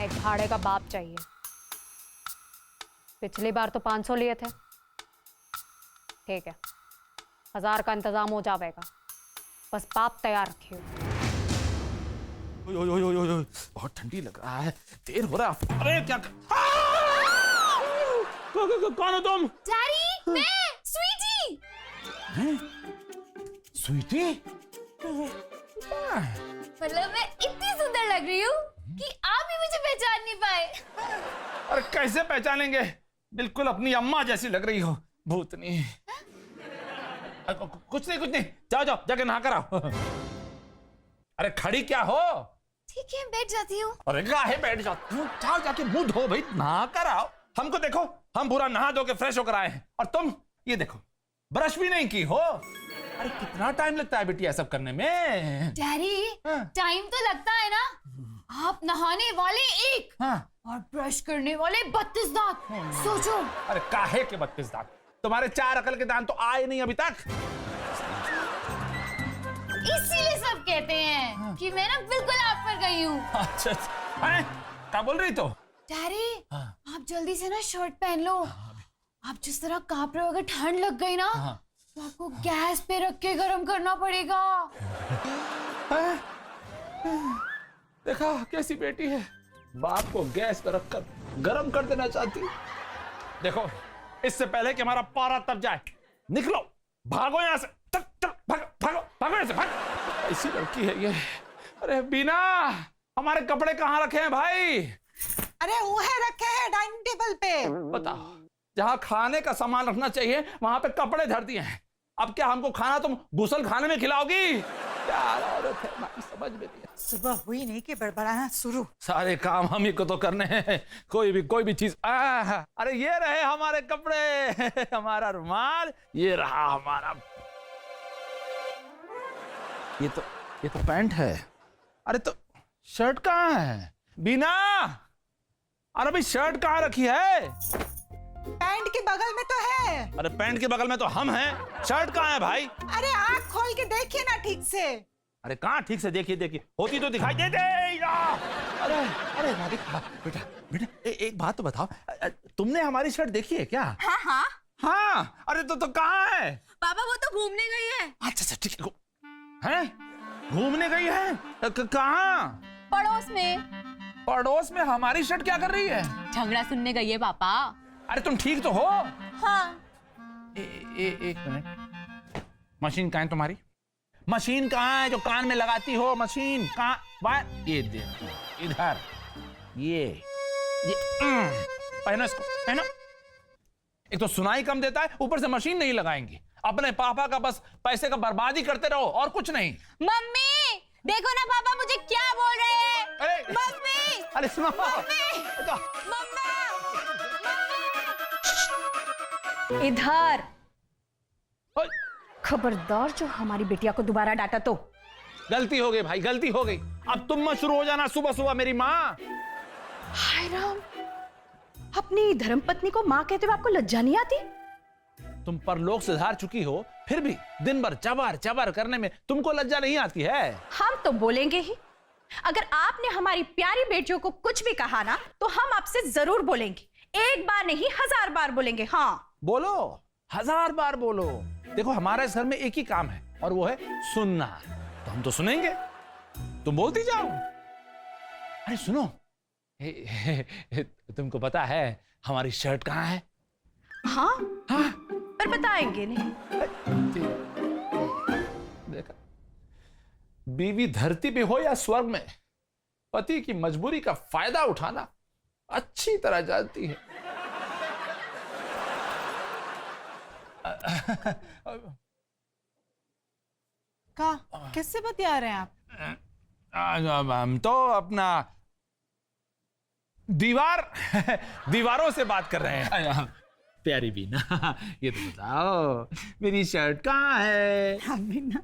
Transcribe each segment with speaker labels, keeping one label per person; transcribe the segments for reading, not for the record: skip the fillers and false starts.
Speaker 1: एक भाड़े का बाप चाहिए। पिछली बार तो 500 लिए थे। ठीक है, 1000 का इंतजाम हो जाएगा, बस बाप तैयार रखियो।
Speaker 2: बहुत ठंडी लग रहा है, देर हो रहा। अरे क्या कौन हो तुम?
Speaker 3: डैडी, मैं स्वीटी।
Speaker 2: स्वीटी?
Speaker 3: मतलब मैं इतनी सुंदर लग रही हूँ कि आप भी मुझे पहचान नहीं पाए।
Speaker 2: अरे कैसे पहचानेंगे, बिल्कुल अपनी अम्मा जैसी लग रही हो, भूतनी। कुछ नहीं, जाओ जाके नहा कर आओ। अरे खड़ी क्या हो?
Speaker 3: ठीक है, बैठ जाती हूँ।
Speaker 2: अरे काहे बैठ जाती हूँ, जाओ जाके मुंह धो भाई, नहा कर आओ। हमको देखो, हम पूरा नहा धो के फ्रेश होकर आए हैं, और तुम ये देखो ब्रश भी नहीं की हो। अरे कितना टाइम लगता है बेटी सब करने में?
Speaker 3: डैडी, टाइम तो लगता है ना। आप नहाने वाले 1 और ब्रश करने वाले 32 दांत। सोचो।
Speaker 2: अरे काहे के 32 दांत? तुम्हारे 4 अकल के दांत तो आए नहीं अभी तक।
Speaker 3: इसीलिए सब कहते हैं कि मैं ना बिल्कुल आप पर गई हूँ।
Speaker 2: अच्छा, क्या बोल रही तो?
Speaker 3: डैडी, आप जल्दी से ना शर्ट पहन लो। आप जिस तरह कांप रहे हो, अगर ठंड लग गई ना तो आपको गैस पे रख के गर्म करना पड़ेगा।
Speaker 2: देखा कैसी बेटी है, बाप को गैस पर रखकर गर्म कर देना चाहती। देखो, इससे पहले कि हमारा पारा तप जाए, निकलो, भागो यहाँ से, भागो यहाँ से, भाग। ऐसी लड़की है ये। अरे बीना, हमारे कपड़े कहाँ रखे हैं भाई?
Speaker 4: अरे वो है, रखे हैं डाइनिंग टेबल पे।
Speaker 2: बताओ, जहाँ खाने का सामान रखना चाहिए वहां पे कपड़े धर दिए हैं। अब क्या हमको खाना तुम गुसल खाने में खिलाओगी? क्या औरत है, समझ में नहीं।
Speaker 4: सुबह हुई नहीं कि बड़बड़ाना शुरू।
Speaker 2: सारे काम हम ही को तो करने हैं, कोई भी चीज। अरे ये रहे हमारे कपड़े, हमारा रुमाल, ये रहा हमारा, ये तो पैंट है। अरे तो शर्ट कहाँ है बीना? अरे भाई शर्ट कहाँ रखी है?
Speaker 4: पैंट के बगल में तो है।
Speaker 2: अरे पैंट के बगल में तो हम हैं, शर्ट कहाँ है भाई?
Speaker 4: अरे आँख खोल के देखिए ना ठीक से।
Speaker 2: अरे कहाँ ठीक से देखिए, होती तो दिखाई दे दे। अरे बेटा एक बात तो बताओ, तुमने हमारी शर्ट देखी है क्या? हाँ। अरे तो कहाँ है?
Speaker 3: पापा वो तो घूमने गई है।
Speaker 2: अच्छा ठीक है, घूमने गई है? कहाँ? पड़ोस में हमारी शर्ट क्या कर रही है?
Speaker 3: झगड़ा सुनने गई है पापा।
Speaker 2: अरे तुम ठीक तो हो?
Speaker 3: हाँ।
Speaker 2: एक मिनट, मशीन कहाँ है तुम्हारी? मशीन कहाँ है जो कान में लगाती हो? मशीन कहाँ? ये देखो इधर, ये पहनो, इसको पहनो। एक तो सुनाई कम देता है, ऊपर से मशीन नहीं लगाएंगी। अपने पापा का बस पैसे का बर्बादी करते रहो और कुछ नहीं।
Speaker 3: मम्मी देखो ना, पापा मुझे क्या बोल रहे हैं।
Speaker 2: अरे
Speaker 3: मम्मी,
Speaker 2: अरे सुनो,
Speaker 1: इधर खबरदार, जो हमारी बिटिया को दोबारा डांटा तो।
Speaker 2: गलती हो गई भाई, गलती हो गई। अब तुम मत शुरू हो जाना सुबह सुबह मेरी माँ।
Speaker 1: हाय राम, अपनी धर्मपत्नी को माँ कहते हुए आपको लज्जा नहीं आती?
Speaker 2: तुम परलोक सुधार चुकी हो, फिर भी दिन भर चबर चबर करने में तुमको लज्जा नहीं आती है?
Speaker 1: हम तो बोलेंगे ही। अगर आपने हमारी प्यारी बेटियों को कुछ भी कहा ना, तो हम आपसे जरूर बोलेंगे। 1 बार नहीं, 1000 बार बोलेंगे। हाँ
Speaker 2: बोलो, 1000 बार बोलो। देखो हमारा इस घर में एक ही काम है, और वो है सुनना। तो हम तो सुनेंगे, तुम बोलती जाओ। अरे सुनो, तुमको पता है हमारी शर्ट कहाँ है?
Speaker 1: हाँ, पर बताएंगे नहीं।
Speaker 2: देखा, बीवी धरती पे हो या स्वर्ग में, पति की मजबूरी का फायदा उठाना अच्छी तरह जानती है।
Speaker 4: किससे बतिया रहे हैं आप?
Speaker 2: हम तो अपना दीवारों से बात कर रहे हैं। प्यारी बीना, ये तो बताओ मेरी शर्ट कहाँ है?
Speaker 4: हाँ बीना,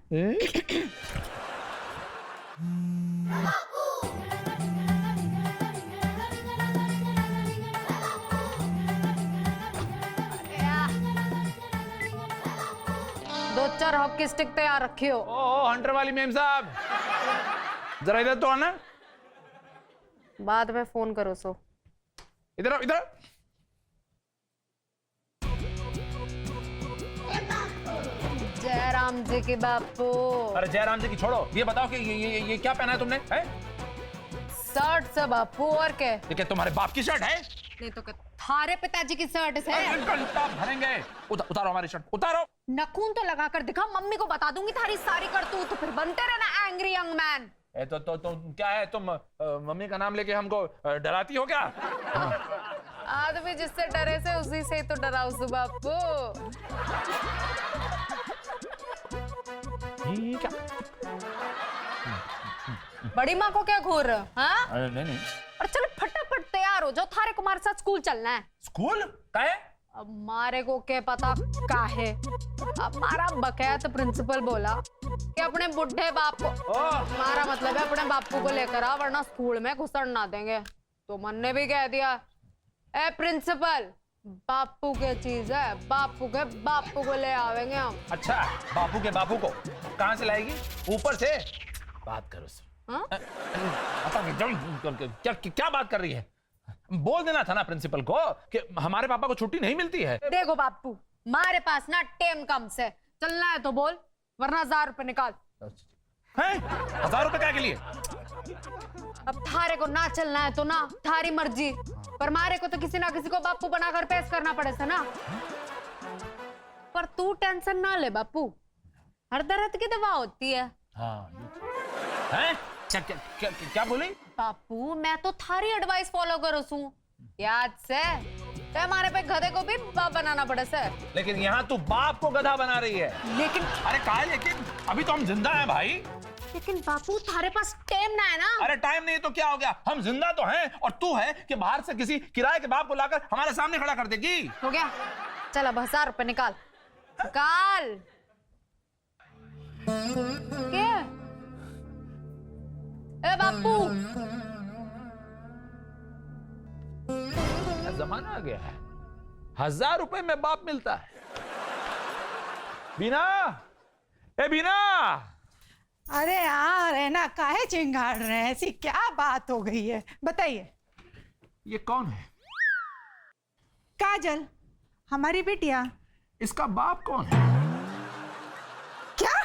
Speaker 1: दो चार हॉकी स्टिक तैयार रखी हो।
Speaker 2: ओ हंटर वाली मेम साहब, जरा इधर तो आना।
Speaker 3: बाद में फोन करो सो।
Speaker 2: इधर आओ, इधर आओ।
Speaker 3: जयराम जी के बापू।
Speaker 2: अरे जयराम जी की छोड़ो, ये बताओ कि ये क्या पहना है तुमने? है?
Speaker 3: शर्ट से बापू, और क्या?
Speaker 2: ये क्या तुम्हारे बाप की शर्ट है?
Speaker 3: नहीं तो क्या थारे पिताजी की शर्ट है?
Speaker 2: अरे घंटा भरेंगे। उतारो हमारी शर्ट, उतारो।
Speaker 3: नखून तो लगा कर दिखा, मम्मी को बता दूंगी थारी सारी करतूत, तो फिर बनते रहना एंग्री यंग मैन।
Speaker 2: तो क्या है, तुम मम्मी का नाम लेके हमको डराती हो क्या?
Speaker 3: आदमी जिससे डरे से उसी से तो डराओ सु बापू।
Speaker 2: ये क्या?
Speaker 3: बड़ी माँ को क्या घूर रहे हो? हाँ?
Speaker 2: अरे नहीं।
Speaker 3: और चलो फटाफट तैयार हो जाओ, थारे को हमारे साथ स्कूल चलना है।
Speaker 2: स्कूल का है?
Speaker 3: अब मारे को क्या पता काहे। हमारा बकैत प्रिंसिपल बोला कि अपने बुढ़े बाप को, हमारा मतलब है अपने बापू को लेकर आ, वरना स्कूल में घुसड़ ना देंगे। तो मन ने भी कह दिया, ए प्रिंसिपल, बापू के चीज है, बापू को ले आवेंगे हम।
Speaker 2: अच्छा, बापू के बापू को कहाँ से लाएगी? ऊपर से? बात करो सर।
Speaker 3: हाँ?
Speaker 2: क्या बात कर रही है? बोल देना था ना प्रिंसिपल को कि हमारे पापा को छुट्टी नहीं मिलती है।
Speaker 3: देखो बापू, हमारे पास ना टेम कम से, चलना है तो बोल, वरना 1000 रुपए निकाल।
Speaker 2: हैं? 1000 रुपए क्या के लिए?
Speaker 3: अब थारे को ना चलना है तो ना, थारी मर्जी, पर मारे को तो किसी ना किसी को बापू बनाकर पेश करना पड़े से ना। पर तू टेंशन ना ले बापू, हर दर्द की दवा होती है।
Speaker 2: हाँ। हैं? क्या बोली?
Speaker 3: बापू मैं तो थारी एडवाइस फॉलो करो सू, याद से तो हमारे पे गधे को भी बाप बनाना पड़े से।
Speaker 2: लेकिन यहाँ तू बाप को गधा बना रही है।
Speaker 3: लेकिन
Speaker 2: अरे काहे लेकिन? अभी तो हम जिंदा हैं भाई।
Speaker 3: लेकिन बापू थारे पास टाइम ना है ना।
Speaker 2: अरे टाइम नहीं तो क्या हो गया, हम जिंदा तो हैं, और तू है कि बाहर से किसी किराए के बाप को लाकर हमारे सामने खड़ा कर देगी।
Speaker 3: हो गया, चल अब 1000 रुपए निकाल। निकाल। क्या? ए बापू,
Speaker 2: जमाना आ गया है, 1000 रुपए में बाप मिलता है। बीना, ए बीना।
Speaker 4: अरे यार, है ना, काहे चिंगाड़ रहे हैं? ऐसी क्या बात हो गई है, बताइए।
Speaker 2: ये कौन है?
Speaker 4: काजल, हमारी बिटिया।
Speaker 2: इसका बाप कौन है?
Speaker 4: क्या?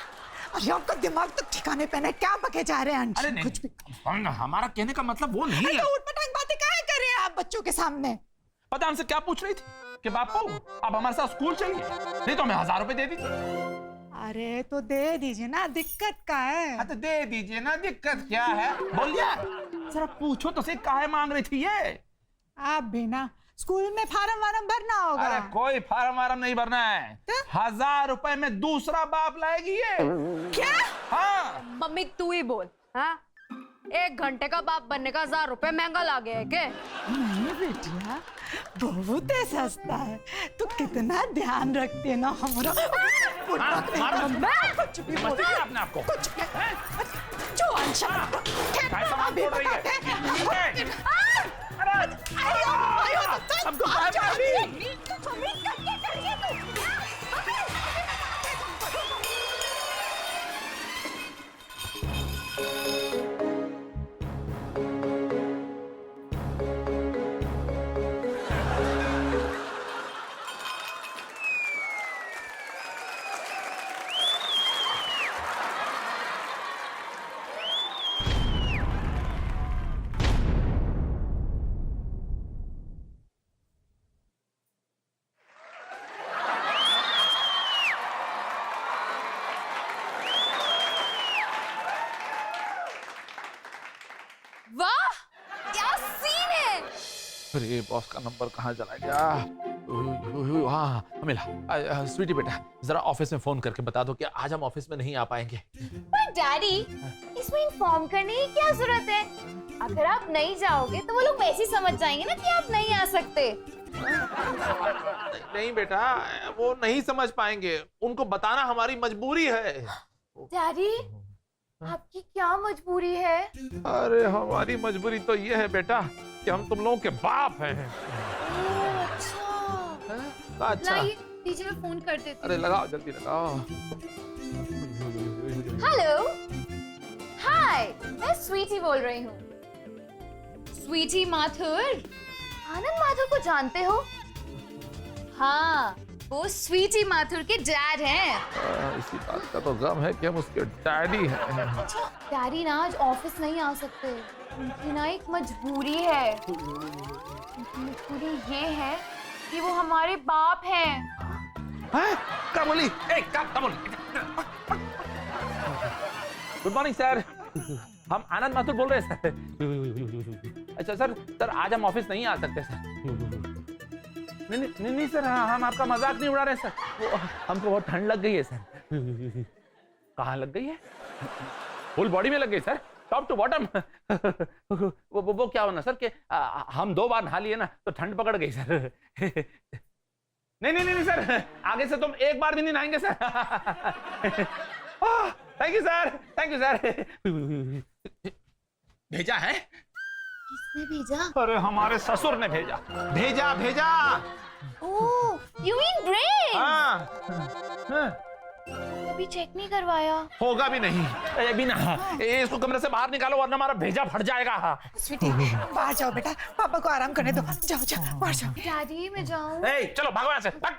Speaker 4: अरे आपका दिमाग तो ठिकाने पे नहीं, क्या बके जा रहे हैं?
Speaker 2: अरे नहीं,
Speaker 4: कुछ भी।
Speaker 2: हमारा कहने का मतलब वो नहीं है।
Speaker 4: तो उठपटांग बातें काहे कर रहे हैं आप बच्चों के सामने?
Speaker 2: पता हमसे क्या पूछ रही थी कि बापू आप हमारे साथ स्कूल चलिए, नहीं तो हमें 1000 रुपए दे दीजिए।
Speaker 4: अरे तो दे दीजिए ना, दिक्कत का है?
Speaker 2: हाँ तो दे दीजिए ना, दिक्कत क्या है? बोलिए, जरा पूछो तो सही, काहे मांग रही थी ये?
Speaker 4: आप भी ना, स्कूल में फार्म वार्म भरना होगा।
Speaker 2: अरे कोई फार्म वार्म नहीं भरना है।
Speaker 4: तो?
Speaker 2: 1000 रुपए में दूसरा बाप लाएगी ये।
Speaker 4: क्या?
Speaker 2: हाँ।
Speaker 3: मम्मी तू ही बोल। हाँ? 1 घंटे का बाप बनने का 1000 रुपए महंगा लागे है के?
Speaker 4: नहीं बेटिया, बहुत ही सस्ता है। तू कितना ध्यान रखती है ना हमारा। कुछ भी बोल
Speaker 2: समझती क्या अपने आप को?
Speaker 4: कुछ जो अंशा
Speaker 2: कैसा बात बोल रही है? हमको काय मारी?
Speaker 3: वाह, क्या सीन है।
Speaker 2: अरे बॉस का नंबर कहाँ चला गया? हाँ मिला। स्वीटी बेटा, जरा ऑफिस में फोन करके बता दो कि आज हम ऑफिस में नहीं आ पाएंगे।
Speaker 5: पर डैडी, इसमें इन्फॉर्म करने की क्या जरूरत है? अगर आप नहीं जाओगे तो वो लोग वैसे ही समझ जाएंगे ना कि आप नहीं आ सकते।
Speaker 2: नहीं बेटा, वो नहीं समझ पाएंगे, उनको बताना हमारी मजबूरी है।
Speaker 5: डैडी, आपकी क्या मजबूरी है?
Speaker 2: अरे हमारी मजबूरी तो ये है बेटा कि हम तुम लोगों के बाप हैं। अच्छा,
Speaker 3: लाइए, टीचर में फोन कर देती।
Speaker 2: अरे लगाओ, जल्दी लगाओ।
Speaker 5: हेलो, हाय, मैं स्वीटी बोल रही हूँ। स्वीटी माथुर, आनंद माथुर को जानते हो? हाँ, वो स्वीटी माथुर के डैड हैं।
Speaker 2: इसी बात का तो गम है कि हम उसके डैडी हैं।
Speaker 5: डैडी ना आज ऑफिस नहीं आ सकते, उनकी ना एक मजबूरी है। उनकी मजबूरी ये है कि वो हमारे बाप हैं।
Speaker 2: क्या बोली? क्या बोली? गुड मॉर्निंग सर, हम आनंद माथुर बोल रहे हैं सर। अच्छा सर आज हम ऑफिस नहीं आ सकते सर। नहीं सर, हम आपका मजाक नहीं उड़ा रहे सर, हमको बहुत ठंड लग गई है सर। कहाँ लग गई है? फुल बॉडी में लग गई सर, टॉप टू बॉटम। वो क्या होना सर कि हम 2 बार नहा लिए ना तो ठंड पकड़ गई सर। नहीं सर, आगे से तुम 1 बार भी नहीं नहाएंगे सर। Thank you sir. भेजा है?
Speaker 5: किसने भेजा?
Speaker 2: अरे हमारे ससुर ने भेजा।
Speaker 5: ओह, you mean brains?
Speaker 2: हाँ।
Speaker 5: कभी चेक नहीं करवाया?
Speaker 2: होगा भी नहीं। अभी ना इसको कमरे से बाहर निकालो वरना हमारा भेजा फट जाएगा।
Speaker 4: स्वीटी बाहर जाओ बेटा, पापा को आराम करने दो। जाओ बाहर जाओ।
Speaker 5: डैडी मैं जाऊं?
Speaker 2: चलो भागो यहाँ से, भाग।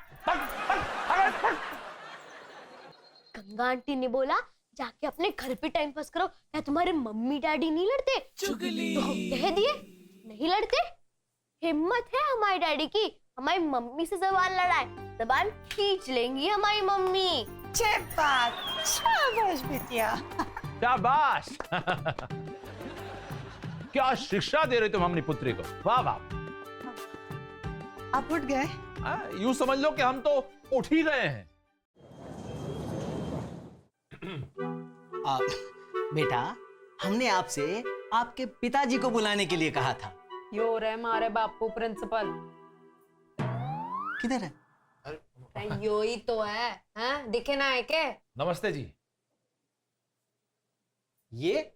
Speaker 6: गंगा आंटी ने बोला जाके अपने घर पे टाइम पास करो। क्या तुम्हारे मम्मी डैडी नहीं लड़ते? चुगली। तो हम कह दिए नहीं लड़ते। हिम्मत है हमारे डैडी की हमारी मम्मी से जबान लड़ाए, जबान खींच लेंगी हमारी मम्मी।
Speaker 4: अच्छी बात, शाबाश बिटिया।
Speaker 2: शाबाश। क्या शिक्षा दे रहे तुम अपनी पुत्री को, वाह वाह।
Speaker 4: आप उठ गए?
Speaker 2: यूं समझ लो कि हम तो उठ ही गए हैं।
Speaker 7: बेटा, हमने आपसे आपके पिताजी को बुलाने के लिए कहा था।
Speaker 3: यो रे हमारे बापू प्रिंसिपल।
Speaker 7: किधर है?
Speaker 3: यो ही तो है, हैं? दिखे ना है के?
Speaker 2: नमस्ते जी।
Speaker 7: ये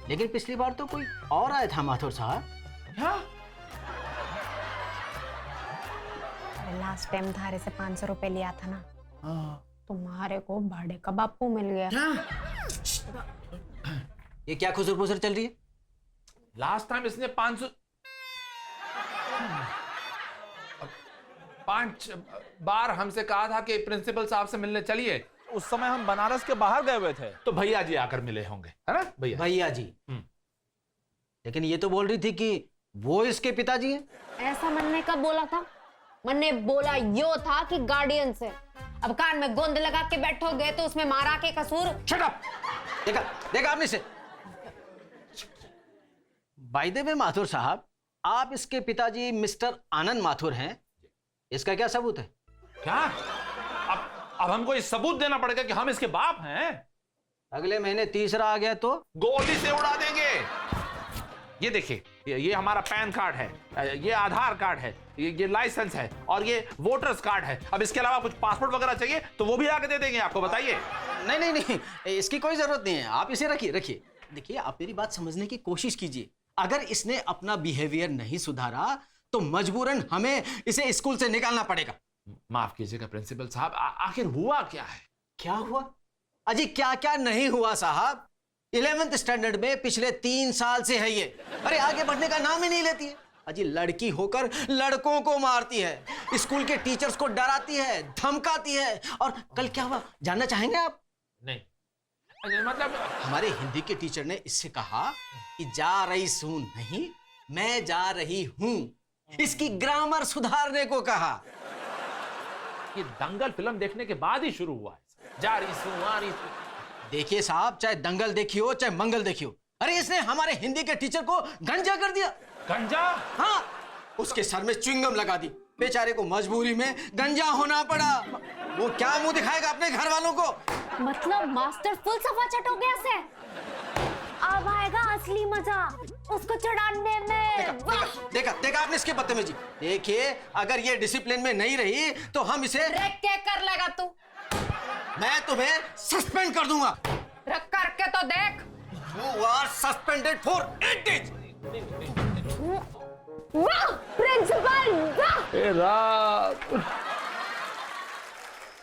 Speaker 7: लेकिन पिछली बार तो कोई और आया था माथुर साहब।
Speaker 2: क्या?
Speaker 3: लास्ट टाइम धारे से 500 रुपए लिया था ना, तुम्हारे को भाड़े का बापू मिल गया।
Speaker 7: ये क्या खुसर पुसर चल रही है?
Speaker 2: लास्ट टाइम इसने 500 बार हमसे कहा था कि प्रिंसिपल साहब से मिलने चलिए। उस समय हम बनारस के बाहर गए हुए थे तो भैया जी आकर मिले होंगे, है ना
Speaker 7: भैया जी। लेकिन ये तो बोल रही थी कि वो इसके पिताजी हैं।
Speaker 3: ऐसा मन ने कब बोला था? मन ने बोला यो था कि गार्डियन से। अब कान में गोंद लगा के बैठोगे तो उसमें मारा के कसूर।
Speaker 7: Shut up. देखा आपने से। बाय द वे माथुर साहब, आप इसके पिताजी मिस्टर आनंद माथुर हैं, इसका क्या सबूत है?
Speaker 2: क्या? अब हमको इस सबूत देना पड़ेगा कि हम इसके बाप हैं?
Speaker 7: अगले महीने तीसरा आ गया तो
Speaker 2: गोली से उड़ा देंगे। ये देखिए, ये हमारा पैन कार्ड है, ये आधार कार्ड है, ये लाइसेंस है और ये वोटर्स कार्ड है। अब इसके अलावा कुछ पासपोर्ट वगैरह चाहिए तो वो भी आके दे देंगे आपको, बताइए।
Speaker 7: नहीं, इसकी कोई जरूरत नहीं है, आप इसे रखिए। देखिए, आप मेरी बात समझने की कोशिश कीजिए। अगर इसने अपना बिहेवियर नहीं सुधारा तो मजबूरन हमें इसे स्कूल से निकालना पड़ेगा।
Speaker 2: माफ कीजिएगा प्रिंसिपल साहब, आखिर हुआ क्या है?
Speaker 7: क्या हुआ? अजी क्या नहीं हुआ साहब। 11th स्टैंडर्ड में पिछले 3 साल से है ये। अरे आगे बढ़ने का नाम ही नहीं लेती है। अजी लड़की होकर लड़कों को मारती है, स्कूल के टीचर्स को डराती है, धमकाती है। और कल क्या हुआ जानना चाहेंगे आप?
Speaker 2: नहीं, मतलब
Speaker 7: हमारे हिंदी के टीचर ने इससे कहा कि जा रही हूं नहीं, मैं जा रही हूं। इसकी ग्रामर सुधारने को कहा।
Speaker 2: ये दंगल फिल्म देखने के बाद ही शुरू हुआ है। जा रही हूं, आ रही हूं।
Speaker 7: देखिए साहब, चाहे दंगल देखी हो चाहे मंगल देखी हो, अरे इसने हमारे हिंदी के टीचर को गंजा कर दिया।
Speaker 2: गंजा?
Speaker 7: हाँ, उसके सर में च्युइंगम लगा दी। बेचारे को मजबूरी में गंजा होना पड़ा। वो क्या मुंह दिखाएगा अपने घर वालों को?
Speaker 6: मतलब मास्टर फुल सफा चटोगे से। अब आएगा असली मजा उसको चढ़ाने में।
Speaker 7: देखा आपने इसके बदतमीजी। देखिए, अगर ये डिसिप्लिन में नहीं रही तो हम इसे
Speaker 3: क्या कर लेगा तू?
Speaker 7: मैं तुम्हें सस्पेंड कर दूंगा।
Speaker 3: रख करके तो देख।
Speaker 7: You are suspended for 8 days.
Speaker 6: वाह प्रिंसिपल वाह।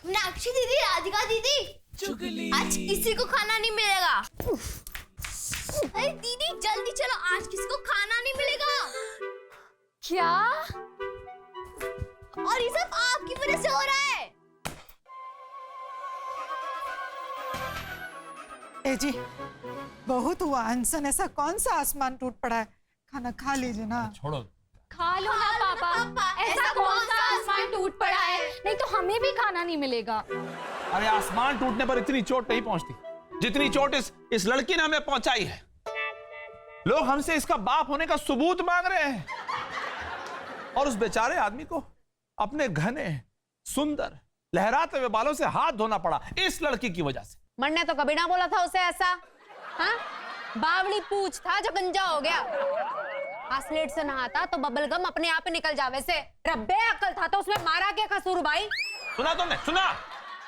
Speaker 6: मीनाक्षी दीदी, राधिका दीदी, आज किसी को खाना नहीं मिलेगा। अरे दीदी जल्दी चलो, आज किसी को खाना नहीं मिलेगा। क्या? और ये सब आपकी वजह से हो रहा है।
Speaker 4: ए जी, बहुत हुआ अनसन, ऐसा कौन सा आसमान टूट पड़ा है? खाना खा लीजिए ना।
Speaker 2: छोड़ो।
Speaker 5: खा लो ना पापा, ऐसा कौन सा आसमान टूट पड़ा है? नहीं तो हमें भी खाना नहीं मिलेगा।
Speaker 2: अरे आसमान टूटने पर इतनी चोट नहीं पहुंचती जितनी चोट इस लड़की ने हमें पहुंचाई है। लोग हमसे इसका बाप होने का सबूत मांग रहे हैं और उस बेचारे आदमी को अपने घने सुंदर लहराते हुए बालों से हाथ धोना पड़ा इस लड़की की वजह से।
Speaker 3: मन्ने तो कभी ना बोला था उसे ऐसा। हाँ, बावली पूछ था जो गंजा हो गया। आसलेट से नहाता तो बबल गम अपने आप ही निकल जावे से। रब्बे अकल था तो उसमें मारा क्या कसूर भाई?
Speaker 2: सुना तुमने? सुना?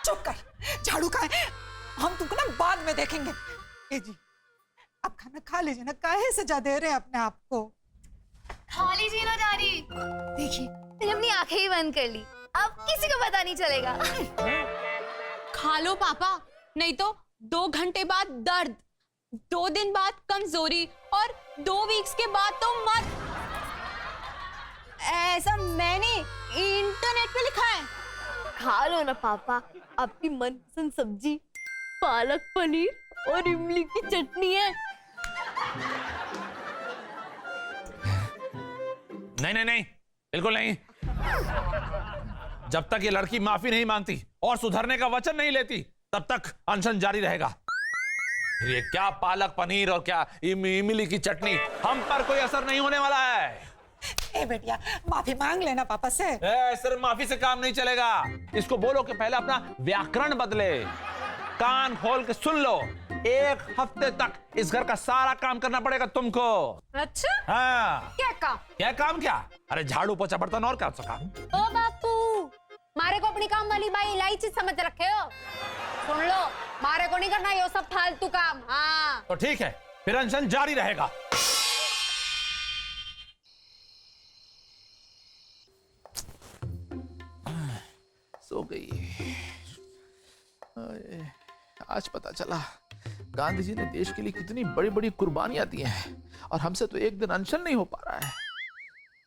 Speaker 4: चुप कर, झाड़ू का है, हम तुमको ना बाद में देखेंगे। ए जी, आप खाना खा लीजिए ना, काहे सजा दे रहे हैं अपने आप को?
Speaker 5: खा लीजिए ना डैडी। देखिए, मैंने अपनी आंखें ही बंद कर ली, अब किसी को पता नहीं चलेगा।
Speaker 3: खा लो पापा, नहीं तो 2 घंटे बाद दर्द, 2 दिन बाद कमजोरी और 2 वीक्स के बाद तो मत। ऐसा मैंने इंटरनेट पे लिखा है।
Speaker 6: खा लो ना पापा, आपकी मनपसंद सब्जी पालक पनीर और इमली की चटनी है।
Speaker 2: नहीं नहीं नहीं, बिल्कुल नहीं। जब तक ये लड़की माफी नहीं मांगती और सुधरने का वचन नहीं लेती तब तक अनशन जारी रहेगा। फिर ये क्या पालक पनीर और क्या इमली की चटनी, हम पर कोई असर नहीं होने वाला है।
Speaker 4: ए बेटिया, माफी मांग लेना पापा से।
Speaker 2: सिर्फ माफी से काम नहीं चलेगा। इसको बोलो कि पहले अपना व्याकरण बदले। कान खोल के सुन लो, 1 हफ्ते तक इस घर का सारा काम करना पड़ेगा तुमको।
Speaker 3: अच्छा,
Speaker 2: हाँ।
Speaker 3: क्या काम?
Speaker 2: क्या काम? क्या? अरे झाड़ू पोछा बर्तन और क्या काम?
Speaker 3: ओ बापू, मारे को अपनी काम वाली बाई इलायची समझ रखे हो? सुन लो, मारे को नहीं करना ये सब फालतू काम। हाँ
Speaker 2: तो ठीक है, फिर अनशन जारी रहेगा। सो गई। आज पता चला गांधी जी ने देश के लिए कितनी बड़ी बड़ी कुर्बानियां दी हैं और हमसे तो एक दिन अनशन नहीं हो पा रहा है।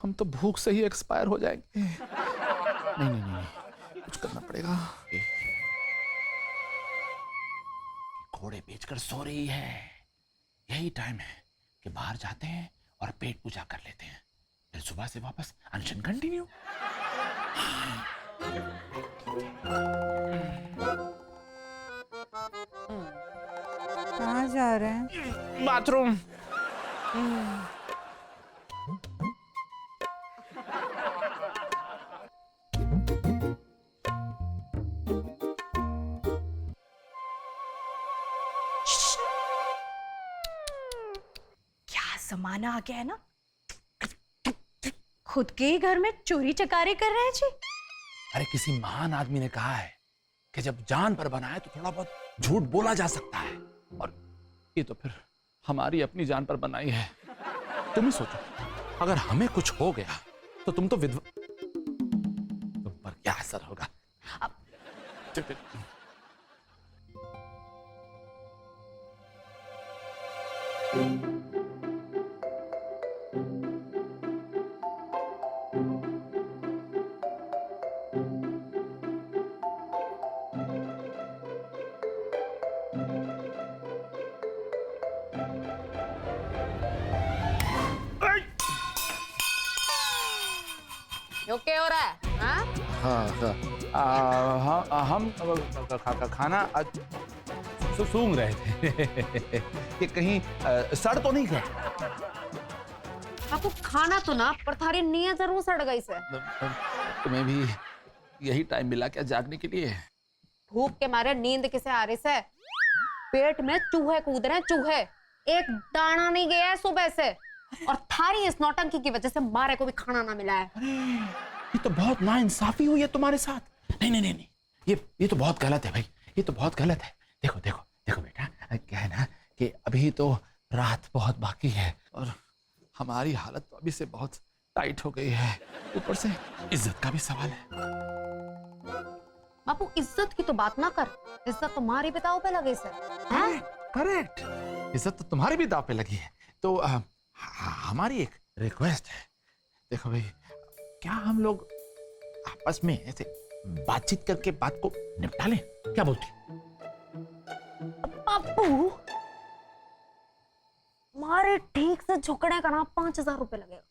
Speaker 2: हम तो भूख से ही एक्सपायर हो जाएंगे। नहीं नहीं नहीं, कुछ करना पड़ेगा। घोड़े बेचकर सो रही है, यही टाइम है कि बाहर जाते हैं और पेट पूजा कर लेते हैं, फिर सुबह से वापस अनशन कंटिन्यू।
Speaker 4: कहाँ जा रहे हैं?
Speaker 2: बाथरूम।
Speaker 1: क्या जमाना आ गया है ना, खुद के ही घर में चोरी चकारी कर रहे हैं जी।
Speaker 2: अरे किसी महान आदमी ने कहा है कि जब जान पर बना है तो थोड़ा बहुत झूठ बोला जा सकता है, और ये तो फिर हमारी अपनी जान पर बनाई है। तुम ही सोचो, अगर हमें कुछ हो गया तो तुम तो तुम पर क्या असर होगा? अब
Speaker 3: यो क्या हो रहा है? हाँ?
Speaker 2: हम खाना सूंघ रहे थे कि कहीं सड़ तो नहीं गया।
Speaker 3: आपको खाना तो ना, पर थारी नीयत जरूर सड़ गई से।
Speaker 2: तुम्हें भी यही टाइम मिला क्या जागने के लिए?
Speaker 3: भूख के मारे नींद किसे आ रही से? पेट में चूहे कूद रहे हैं, चूहे। एक दाना नहीं गया है सुबह से, और थारी इस नौटंकी की वजह से मारे को भी खाना ना मिला है।
Speaker 2: ये तो बहुत नाइंसाफी हुई है तुम्हारे साथ। नहीं नहीं नहीं, ये तो बहुत गलत है भाई, ये तो बहुत गलत है। देखो देखो देखो बेटा, क्या है ना कि अभी तो रात बहुत बाकी है और हमारी हालत तो अभी से बहुत टाइट हो गई है, ऊपर से इज्जत का भी सवाल है।
Speaker 3: बापू, इज्जत की तो बात ना कर, इज्जत तुम्हारी भी दाव पे लगी से।
Speaker 2: करेक्ट, इज्जत तो तुम्हारी भी दाव पे लगी है। तो हमारी एक रिक्वेस्ट है, देखो भाई, क्या हम लोग आपस में ऐसे बातचीत करके बात को निपटा लें? क्या बोलती?
Speaker 3: पप्पू, हमारे ठीक से झुकने का ना 5,000 रुपए लगेगा।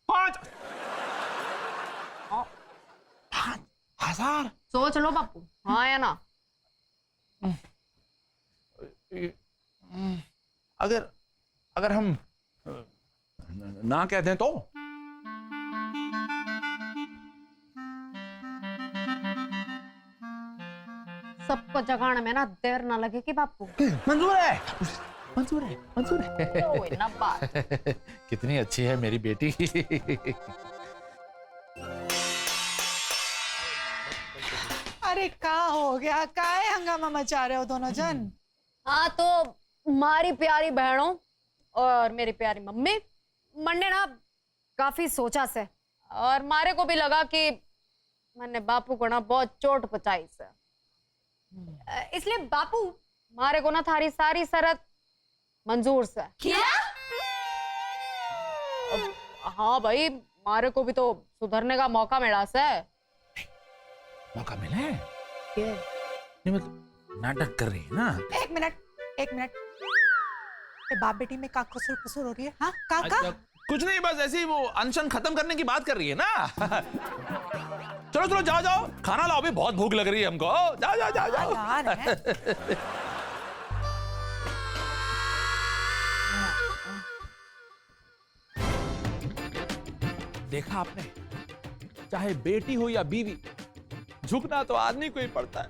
Speaker 2: 5,000?
Speaker 3: सोच लो पप्पू, हाँ या ना?
Speaker 2: अगर हम ना कह दें तो?
Speaker 3: सबको जगाने में ना देर ना लगे कि बापू।
Speaker 2: मंजूर है, मंजूर है, मंजूर है।
Speaker 3: कोई ना बात।
Speaker 2: कितनी अच्छी है मेरी बेटी।
Speaker 4: अरे का हो गया, काहे हंगामा मचा रहे हो दोनों जन?
Speaker 3: हाँ तो हमारी प्यारी बहनों और मेरी प्यारी मम्मी, मैंने ना काफी सोचा से, और मारे को भी लगा कि मैंने बापू को ना बहुत चोट पहुंचाई से, इसलिए बापू मारे को ना थारी सारी शरत मंजूर से।
Speaker 1: क्या?
Speaker 3: हाँ भाई, मारे को भी तो सुधरने का मौका मिला से।
Speaker 2: मौका मिला है?
Speaker 3: ये
Speaker 2: नहीं मतलब नाटक कर रही है ना?
Speaker 4: एक मिनट, एक मिनट। ये बाप बेटी में का कसूर कसूर हो रही है? हाँ, का?
Speaker 2: अच्छा, कुछ नहीं, बस ऐसे ही वो अनशन खत्म करने की बात कर रही है ना। चलो चलो जाओ जाओ, खाना लाओ, भी बहुत भूख लग रही है हमको। जाओ जाओ जाओ जाओ।
Speaker 4: ला रहे हैं।
Speaker 2: देखा आपने, चाहे बेटी हो या बीवी, झुकना तो आदमी को ही पड़ता है।